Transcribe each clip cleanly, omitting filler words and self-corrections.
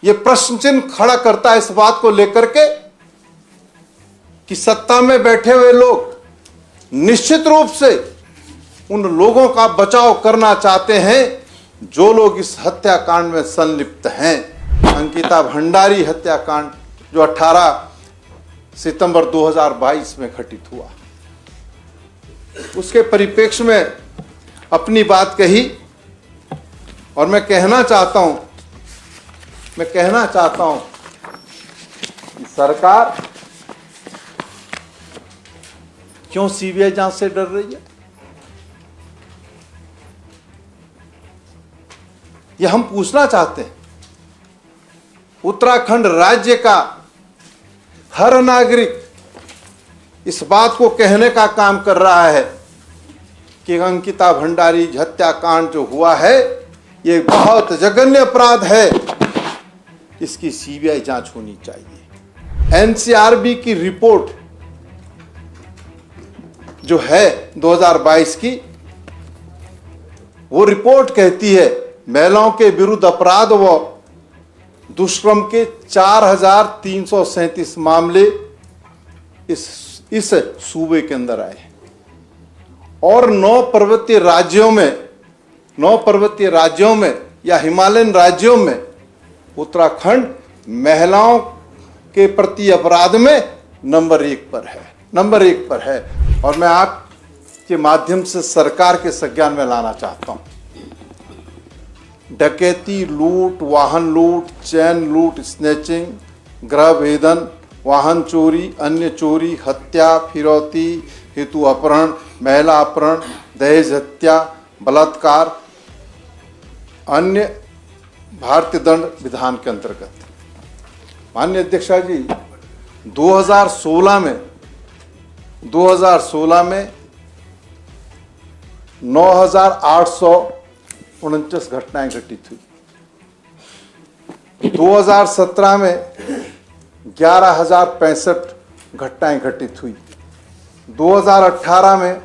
ये प्रश्न चिन्ह खड़ा करता है इस बात को लेकर के कि सत्ता में बैठे हुए लोग निश्चित रूप से उन लोगों का बचाव करना चाहते हैं जो लोग इस हत्याकांड में संलिप्त हैं। अंकिता भंडारी हत्याकांड जो 18 सितंबर 2022 में घटित हुआ, उसके परिप्रेक्ष्य में अपनी बात कही और मैं कहना चाहता हूं कि सरकार क्यों सीबीआई जांच से डर रही है, यह हम पूछना चाहते हैं। उत्तराखंड राज्य का हर नागरिक इस बात को कहने का काम कर रहा है कि अंकिता भंडारी हत्याकांड जो हुआ है ये बहुत जघन्य अपराध है, इसकी सीबीआई जांच होनी चाहिए। एनसीआरबी की रिपोर्ट जो है 2022 की, वो रिपोर्ट कहती है महिलाओं के विरुद्ध अपराध व दुष्कर्म के 4337 मामले इस सूबे के अंदर आए और 9 पर्वतीय राज्यों में या हिमालयन राज्यों में उत्तराखंड महिलाओं के प्रति अपराध में नंबर 1 पर है। और मैं आपके माध्यम से सरकार के संज्ञान में लाना चाहता हूं, डकैती, लूट, वाहन लूट, चैन लूट, स्नैचिंग, गृह भेदन, वाहन चोरी, अन्य चोरी, हत्या, फिरौती हेतु अपहरण, महिला अपहरण, दहेज हत्या, बलात्कार अन्य भारतीय दंड विधान के अंतर्गत। माननीय अध्यक्षा जी, 2016 में 9,849 घटनाएं घटित हुई, 2017 में 11,065 घटनाएं घटित हुई, 2018 में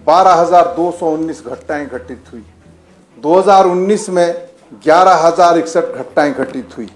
12,219 घटनाएं घटित हुई, 2019 में 11,061 घटनाएं घटित हुई,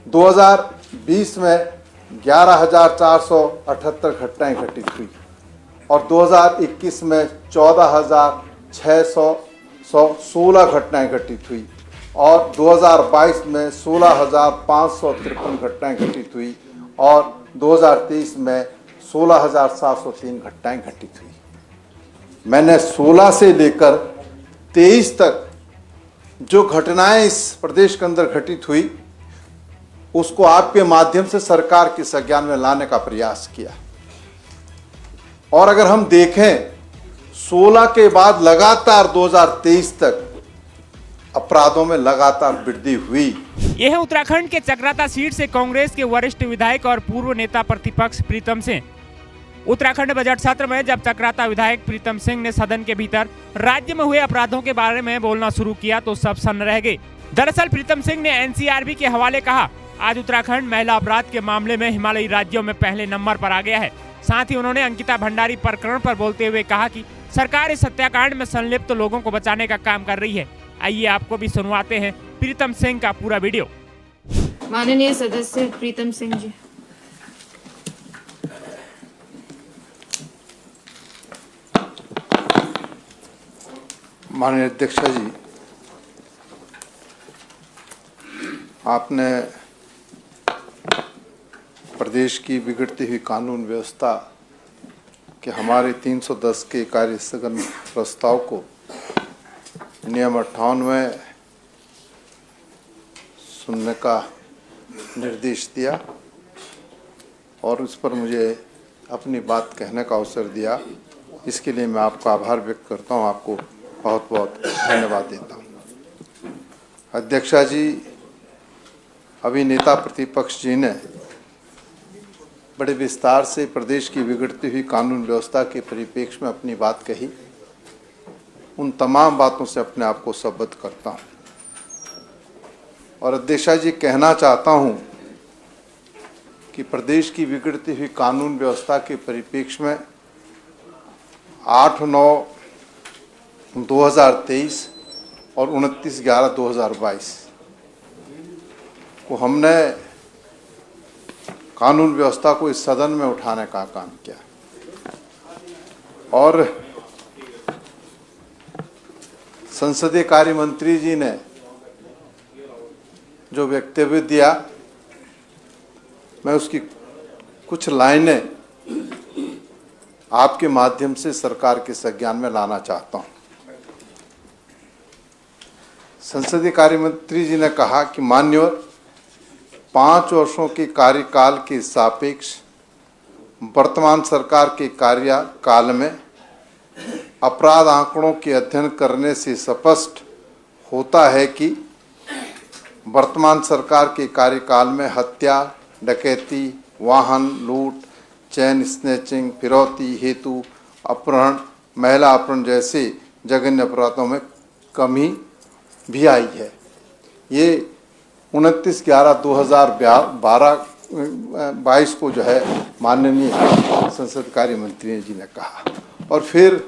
2020 में 11,478 घटनाएं घटित हुई और 2021 में 14,616 घटनाएं घटित हुई और 2022 में 16,553 घटनाएं घटित हुई और 2023 में 16,703 घटनाएं घटित हुई। मैंने 16 से लेकर 23 तक जो घटनाएं इस प्रदेश के अंदर घटित हुई उसको आपके माध्यम से सरकार के संज्ञान में लाने का प्रयास किया। और अगर हम देखें 16 के बाद लगातार 2023 तक अपराधों में लगातार वृद्धि हुई। यह है उत्तराखंड के चक्राता सीट से कांग्रेस के वरिष्ठ विधायक और पूर्व नेता प्रतिपक्ष प्रीतम सिंह। उत्तराखंड बजट सत्र में जब चक्राता विधायक प्रीतम सिंह ने सदन के भीतर राज्य में हुए अपराधों के बारे में बोलना शुरू किया तो सब सन्न रह गए। दरअसल प्रीतम सिंह ने एनसीआरबी के हवाले कहा, आज उत्तराखंड महिला अपराध के मामले में हिमालयी राज्यों में पहले नंबर पर आ गया है। साथ ही उन्होंने अंकिता भंडारी प्रकरण पर बोलते हुए कहा कि सरकार इस हत्याकांड में संलिप्त लोगों को बचाने का काम कर रही है। आइए आपको भी सुनवाते हैं प्रीतम सिंह का पूरा वीडियो। माननीय सदस्य प्रीतम सिंह जी। माननीय अध्यक्षा जी, आपने प्रदेश की बिगड़ती हुई कानून व्यवस्था के हमारे 310 के कार्य स्थगन प्रस्ताव को नियम 98 सुनने का निर्देश दिया और उस पर मुझे अपनी बात कहने का अवसर दिया। इसके लिए मैं आपका आभार व्यक्त करता हूं, आपको बहुत बहुत धन्यवाद देता हूं। अध्यक्षा जी, अभी नेता प्रतिपक्ष जी ने बड़े विस्तार से प्रदेश की बिगड़ती हुई कानून व्यवस्था के परिप्रेक्ष्य में अपनी बात कही। उन तमाम बातों से अपने आप को संबद्ध करता हूं और अध्यक्षा जी कहना चाहता हूं कि प्रदेश की बिगड़ती हुई कानून व्यवस्था के परिप्रेक्ष्य में 8/9/2023 और 29/11/2022 को हमने कानून व्यवस्था को इस सदन में उठाने का काम किया और संसदीय कार्य मंत्री जी ने जो वक्तव्य दिया, मैं उसकी कुछ लाइनें आपके माध्यम से सरकार के संज्ञान में लाना चाहता हूं। संसदीय कार्य मंत्री जी ने कहा कि मान्यवर 5 वर्षों के कार्यकाल के सापेक्ष वर्तमान सरकार के कार्यकाल में अपराध आंकड़ों के अध्ययन करने से स्पष्ट होता है कि वर्तमान सरकार के कार्यकाल में हत्या, डकैती, वाहन लूट, चैन स्नैचिंग, फिरौती हेतु अपहरण, महिला अपहरण जैसे जघन्य अपराधों में कमी भी आई है। ये 29/11/2022 को जो है माननीय संसद कार्य मंत्री जी ने कहा और फिर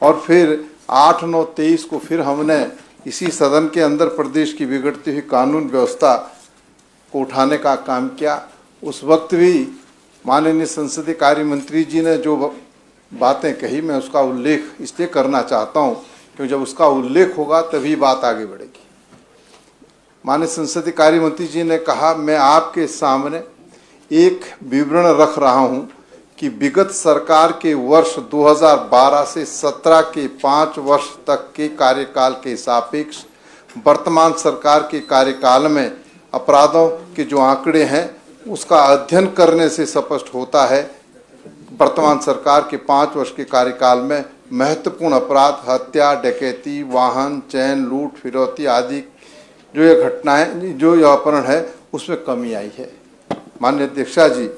8/9/23 को फिर हमने इसी सदन के अंदर प्रदेश की बिगड़ती हुई कानून व्यवस्था को उठाने का काम किया। उस वक्त भी माननीय संसदीय कार्य मंत्री जी ने जो बातें कही, मैं उसका उल्लेख इसलिए करना चाहता हूं क्योंकि जब उसका उल्लेख होगा तभी बात आगे बढ़ेगी। माननीय संसदीय कार्य मंत्री जी ने कहा, मैं आपके सामने एक विवरण रख रहा हूं कि विगत सरकार के वर्ष 2012 से 17 के 5 वर्ष तक के कार्यकाल के सापेक्ष वर्तमान सरकार के कार्यकाल में अपराधों के जो आंकड़े हैं उसका अध्ययन करने से स्पष्ट होता है वर्तमान सरकार के 5 वर्ष के कार्यकाल में महत्वपूर्ण अपराध, हत्या, डकैती, वाहन, चैन, लूट, फिरौती आदि जो ये घटनाएं, जो यह अपहरण है उसमें कमी आई है। माननीय अध्यक्षा जी,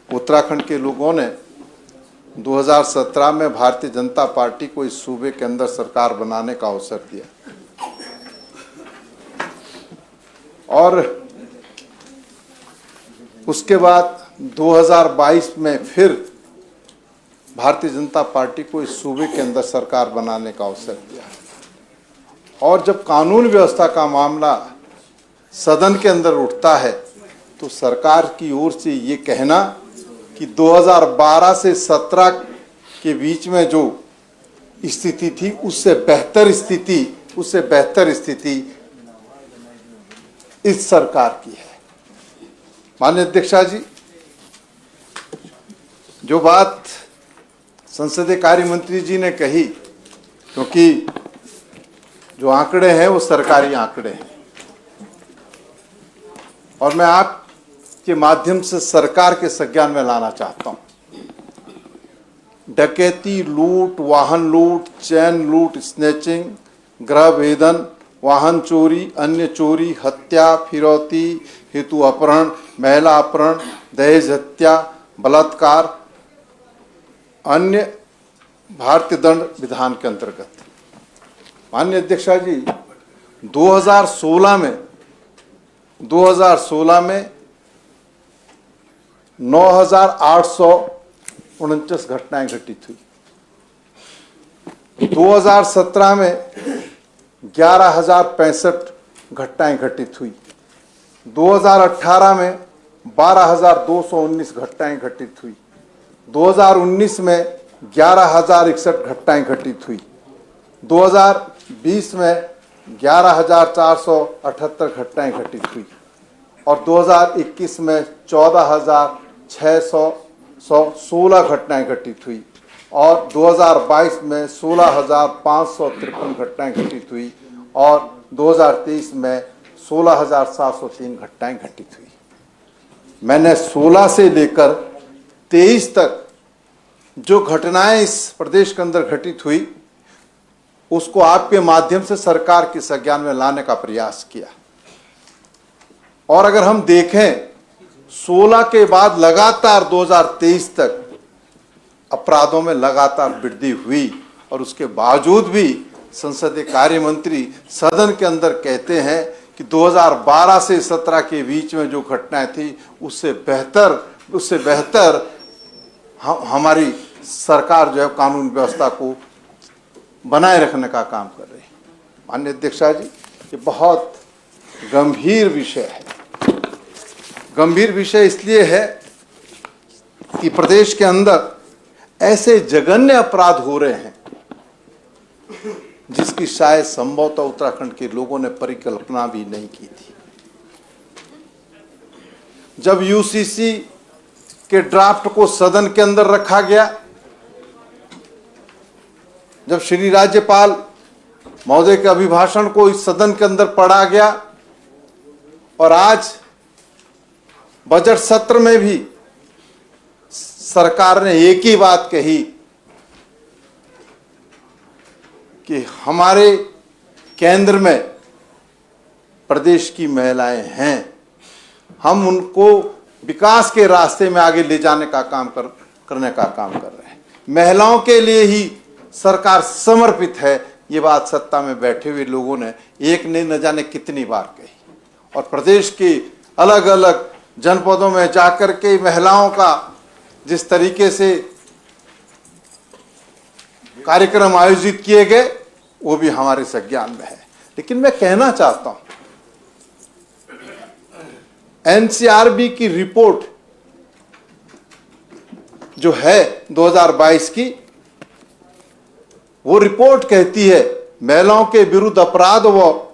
उत्तराखंड के लोगों ने 2017 में भारतीय जनता पार्टी को इस सूबे के अंदर सरकार बनाने का अवसर दिया और उसके बाद 2022 में फिर भारतीय जनता पार्टी को इस सूबे के अंदर सरकार बनाने का अवसर दिया और जब कानून व्यवस्था का मामला सदन के अंदर उठता है तो सरकार की ओर से ये कहना कि 2012 से 17 के बीच में जो स्थिति थी उससे बेहतर स्थिति इस सरकार की है। माननीय अध्यक्षा जी, जो बात संसदीय कार्य मंत्री जी ने कही, क्योंकि जो आंकड़े हैं वो सरकारी आंकड़े हैं और मैं आपके माध्यम से सरकार के संज्ञान में लाना चाहता हूं। डकैती, लूट, वाहन लूट, चैन लूट, स्नैचिंग, गृह भेदन, वाहन चोरी, अन्य चोरी, हत्या, फिरौती हेतु अपहरण, महिला अपहरण, दहेज हत्या, बलात्कार अन्य भारतीय दंड विधान के अंतर्गत। माननीय अध्यक्षा जी, 2016 में 9,849 घटनाएं घटित हुई। 2017 में 11,065 घटनाएं घटित हुई। 2018 में 12,219 घटनाएं घटित हुई। 2019 में 11,061 घटनाएं घटित हुई। 2020 में 11,478 घटनाएं घटित हुई और 2021 में 14,616 घटनाएं घटित हुई और 2022 में 16,553 घटनाएं घटित हुई और 2023 में 16,703 घटनाएं घटित हुई। मैंने 16 से लेकर 23 तक जो घटनाएं इस प्रदेश के अंदर घटित हुई उसको आपके माध्यम से सरकार के संज्ञान में लाने का प्रयास किया और अगर हम देखें 16 के बाद लगातार 2023 तक अपराधों में लगातार वृद्धि हुई और उसके बावजूद भी संसदीय कार्य मंत्री सदन के अंदर कहते हैं कि 2012 से 17 के बीच में जो घटनाएं थी उससे बेहतर हमारी सरकार जो है कानून व्यवस्था को बनाए रखने का काम कर रही है। माननीय अध्यक्षा जी, ये बहुत गंभीर विषय है। गंभीर विषय इसलिए है कि प्रदेश के अंदर ऐसे जघन्य अपराध हो रहे हैं जिसकी शायद संभवतः उत्तराखंड के लोगों ने परिकल्पना भी नहीं की थी। जब यूसीसी के ड्राफ्ट को सदन के अंदर रखा गया, जब श्री राज्यपाल महोदय के अभिभाषण को इस सदन के अंदर पढ़ा गया और आज बजट सत्र में भी सरकार ने एक ही बात कही कि हमारे केंद्र में प्रदेश की महिलाएं हैं, हम उनको विकास के रास्ते में आगे ले जाने का काम करने का काम कर रहे हैं। महिलाओं के लिए ही सरकार समर्पित है। ये बात सत्ता में बैठे हुए लोगों ने एक ने न जाने कितनी बार कही और प्रदेश के अलग अलग जनपदों में जाकर के महिलाओं का जिस तरीके से कार्यक्रम आयोजित किए गए वो भी हमारे संज्ञान में है। लेकिन मैं कहना चाहता हूं, एनसीआरबी की रिपोर्ट जो है 2022 की, वो रिपोर्ट कहती है महिलाओं के विरुद्ध अपराध व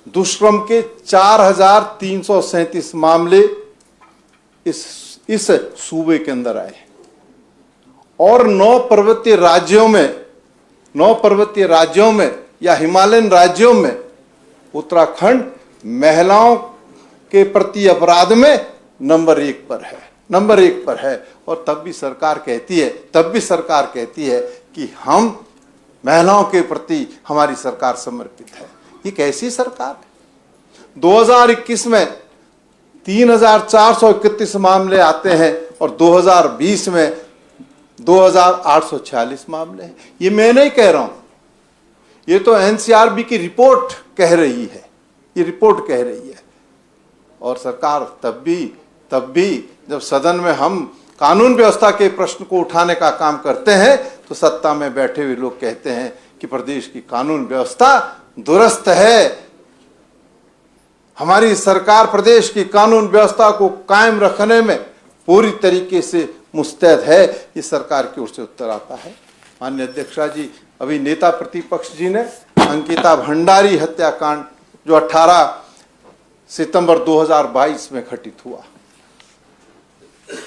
दुष्कर्म के 4337 मामले इस सूबे के अंदर आए और 9 पर्वतीय राज्यों में या हिमालयन राज्यों में उत्तराखंड महिलाओं के प्रति अपराध में नंबर 1 पर है। और तब भी सरकार कहती है कि हम महिलाओं के प्रति हमारी सरकार समर्पित है। ये कैसी सरकार है? 2021 में 3431 मामले आते हैं और 2020 में 2846 मामले हैं। ये मैं नहीं कह रहा हूं, ये तो एनसीआरबी की रिपोर्ट कह रही है। और सरकार तब भी जब सदन में हम कानून व्यवस्था के प्रश्न को उठाने का काम करते हैं तो सत्ता में बैठे हुए लोग कहते हैं कि प्रदेश की कानून व्यवस्था दुरुस्त है, हमारी सरकार प्रदेश की कानून व्यवस्था को कायम रखने में पूरी तरीके से मुस्तैद है। ये सरकार की ओर से उत्तर आता है। माननीय अध्यक्षा जी, अभी नेता प्रतिपक्ष जी ने अंकिता भंडारी हत्याकांड जो 18 सितंबर 2022 में घटित हुआ,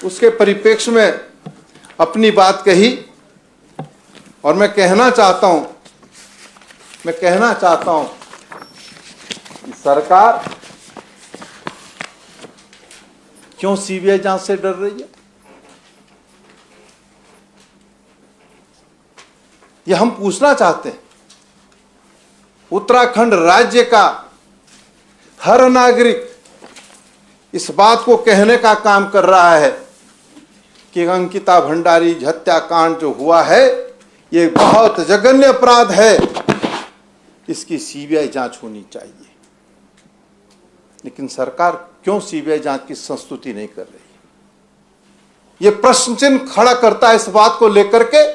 उसके परिप्रेक्ष्य में अपनी बात कही और मैं कहना चाहता हूं कि सरकार क्यों सीबीआई जांच से डर रही है? ये हम पूछना चाहते हैं। उत्तराखंड राज्य का हर नागरिक इस बात को कहने का काम कर रहा है कि अंकिता भंडारी हत्याकांड जो हुआ है ये बहुत जघन्य अपराध है, इसकी सीबीआई जांच होनी चाहिए। लेकिन सरकार क्यों सीबीआई जांच की संस्तुति नहीं कर रही? ये प्रश्न चिन्ह खड़ा करता है इस बात को लेकर के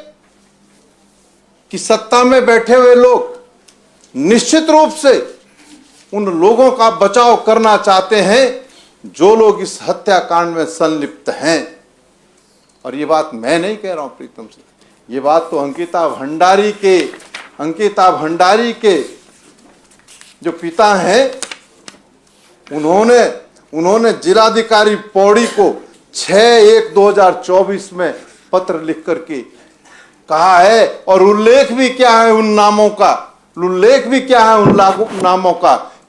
कि सत्ता में बैठे हुए लोग निश्चित रूप से उन लोगों का बचाव करना चाहते हैं जो लोग इस हत्याकांड में संलिप्त हैं। और ये बात मैं नहीं कह रहा हूं प्रीतम से, ये बात तो अंकिता भंडारी के जो पिता हैं उन्होंने जिलाधिकारी पौड़ी को 6/1/2024 में पत्र लिख करके कहा है और उल्लेख भी क्या है उन नामों का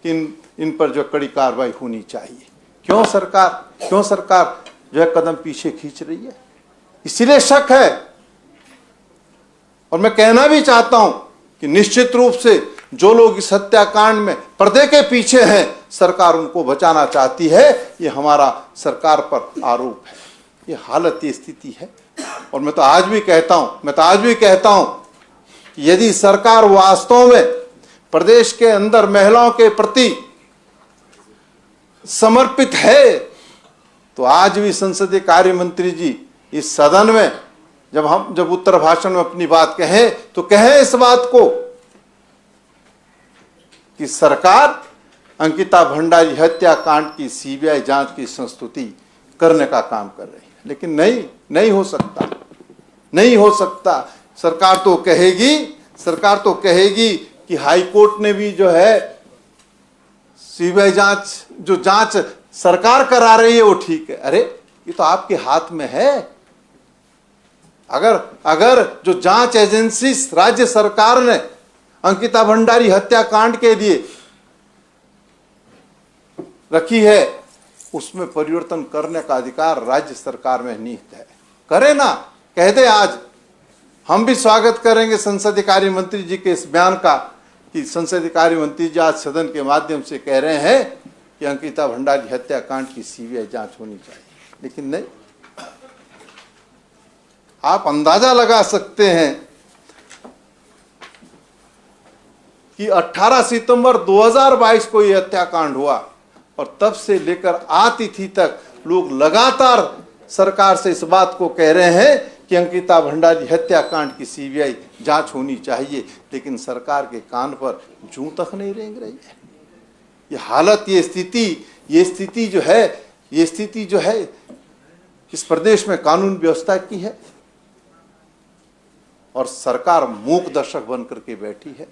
कि इन पर जो कड़ी कार्रवाई होनी चाहिए। क्यों सरकार जो है कदम पीछे खींच रही है? इसीलिए शक है। और मैं कहना भी चाहता हूं कि निश्चित रूप से जो लोग इस हत्याकांड में पर्दे के पीछे हैं, सरकार उनको बचाना चाहती है। ये हमारा सरकार पर आरोप है। ये हालत, ये स्थिति है। और मैं तो आज भी कहता हूं कि यदि सरकार वास्तव में प्रदेश के अंदर महिलाओं के प्रति समर्पित है तो आज भी संसदीय कार्य मंत्री जी इस सदन में जब उत्तर भाषण में अपनी बात कहें तो कहें इस बात को कि सरकार अंकिता भंडारी हत्याकांड की सीबीआई जांच की संस्तुति करने का काम कर रही है, लेकिन नहीं हो सकता, नहीं हो सकता। सरकार तो कहेगी कि हाई कोर्ट ने भी जो है सीबीआई जांच सरकार करा रही है वो ठीक है। अरे ये तो आपके हाथ में है। अगर जो जांच एजेंसी राज्य सरकार ने अंकिता भंडारी हत्याकांड के लिए रखी है, उसमें परिवर्तन करने का अधिकार राज्य सरकार में निहित है। करे ना, कह दे। आज हम भी स्वागत करेंगे संसदीय कार्य मंत्री जी के इस बयान का कि संसदीय कार्य मंत्री जी आज सदन के माध्यम से कह रहे हैं कि अंकिता भंडारी हत्याकांड की सीबीआई जांच होनी चाहिए, लेकिन नहीं। आप अंदाजा लगा सकते हैं कि 18 सितंबर 2022 को यह हत्याकांड हुआ और तब से लेकर आतिथि तक लोग लगातार सरकार से इस बात को कह रहे हैं कि अंकिता भंडारी हत्याकांड की सीबीआई जांच होनी चाहिए, लेकिन सरकार के कान पर जूं तक नहीं रेंग रही है। ये हालत, ये स्थिति जो है इस प्रदेश में कानून व्यवस्था की है और सरकार मूक दर्शक बनकर के बैठी है।